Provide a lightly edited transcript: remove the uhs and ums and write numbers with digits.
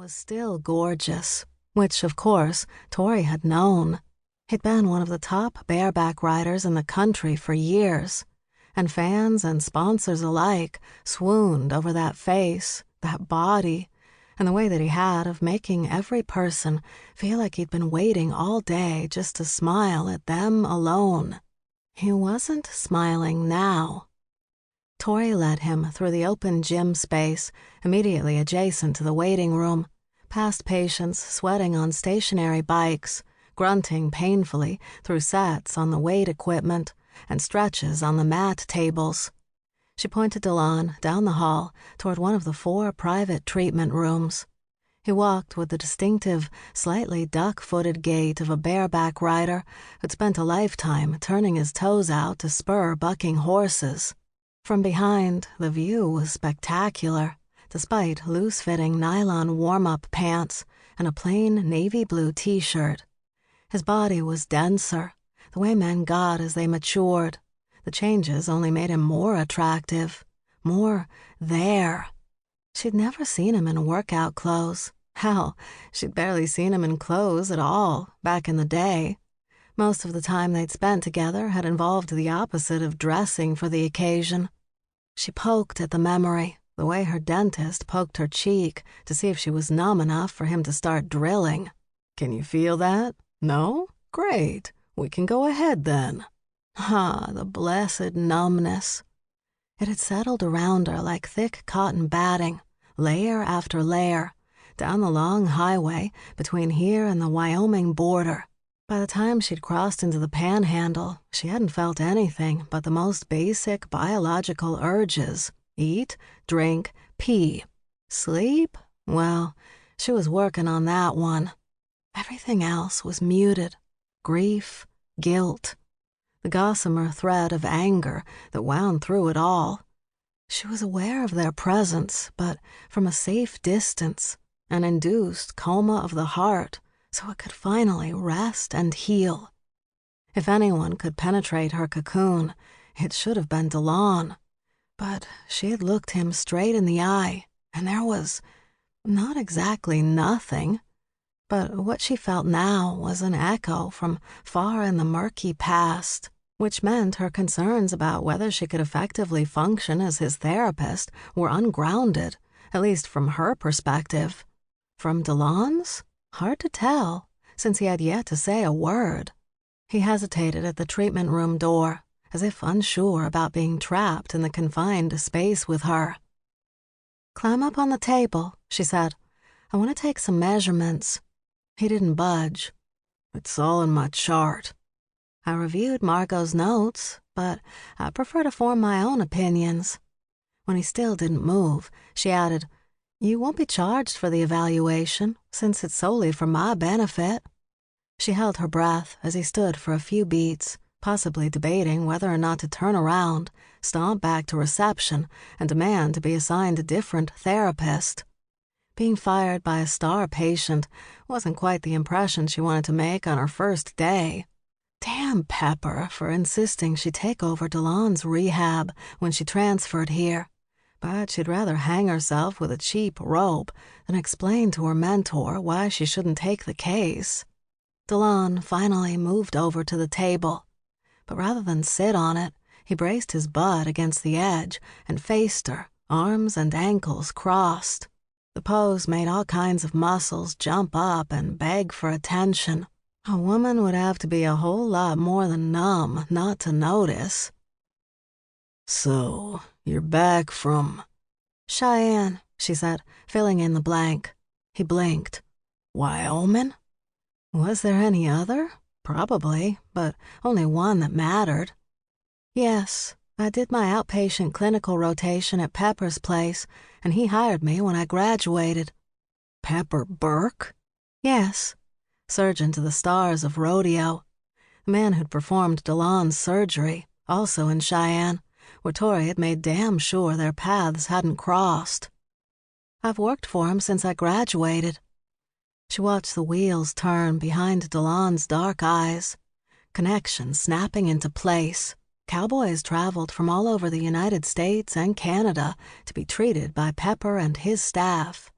was still gorgeous, which, of course, Tori had known. He'd been one of the top bareback riders in the country for years, and fans and sponsors alike swooned over that face, that body, and the way that he had of making every person feel like he'd been waiting all day just to smile at them alone. He wasn't smiling now. Tori led him through the open gym space immediately adjacent to the waiting room, past patients sweating on stationary bikes, grunting painfully through sets on the weight equipment and stretches on the mat tables. She pointed Delon down the hall toward one of the 4 private treatment rooms. He walked with the distinctive, slightly duck-footed gait of a bareback rider who'd spent a lifetime turning his toes out to spur bucking horses. From behind, the view was spectacular, despite loose-fitting nylon warm-up pants and a plain navy blue t-shirt. His body was denser, the way men got as they matured. The changes only made him more attractive, more there. She'd never seen him in workout clothes. Hell, she'd barely seen him in clothes at all, back in the day. Most of the time they'd spent together had involved the opposite of dressing for the occasion. She poked at the memory, the way her dentist poked her cheek to see if she was numb enough for him to start drilling. "Can you feel that? No? Great. We can go ahead then." Ah, the blessed numbness. It had settled around her like thick cotton batting, layer after layer, down the long highway between here and the Wyoming border. By the time she'd crossed into the Panhandle, she hadn't felt anything but the most basic biological urges: eat, drink, pee. Sleep? Well, she was working on that one. Everything else was muted. Grief, guilt, the gossamer thread of anger that wound through it all. She was aware of their presence, but from a safe distance, an induced coma of the heart, so it could finally rest and heal. If anyone could penetrate her cocoon, it should have been Delon. But she had looked him straight in the eye, and there was not exactly nothing. But what she felt now was an echo from far in the murky past, which meant her concerns about whether she could effectively function as his therapist were ungrounded, at least from her perspective. From Delon's? Hard to tell, since he had yet to say a word. He hesitated at the treatment room door, as if unsure about being trapped in the confined space with her. "Climb up on the table," she said. "I want to take some measurements." He didn't budge. "It's all in my chart." "I reviewed Margot's notes, but I prefer to form my own opinions." When he still didn't move, she added, "You won't be charged for the evaluation, since it's solely for my benefit." She held her breath as he stood for a few beats, possibly debating whether or not to turn around, stomp back to reception, and demand to be assigned a different therapist. Being fired by a star patient wasn't quite the impression she wanted to make on her first day. Damn Pepper for insisting she take over Delon's rehab when she transferred here. But she'd rather hang herself with a cheap rope than explain to her mentor why she shouldn't take the case. Delon finally moved over to the table, but rather than sit on it, he braced his butt against the edge and faced her, arms and ankles crossed. The pose made all kinds of muscles jump up and beg for attention. A woman would have to be a whole lot more than numb not to notice. "So, you're back from—" "Cheyenne," she said, filling in the blank. He blinked. "Wyoming?" Was there any other? Probably, but only one that mattered. "Yes, I did my outpatient clinical rotation at Pepper's place, and he hired me when I graduated." "Pepper Burke?" "Yes. Surgeon to the stars of rodeo. The man who'd performed Delon's surgery, also in Cheyenne, where Tori had made damn sure their paths hadn't crossed. I've worked for him since I graduated." She watched the wheels turn behind Delon's dark eyes, connections snapping into place. Cowboys traveled from all over the United States and Canada to be treated by Pepper and his staff.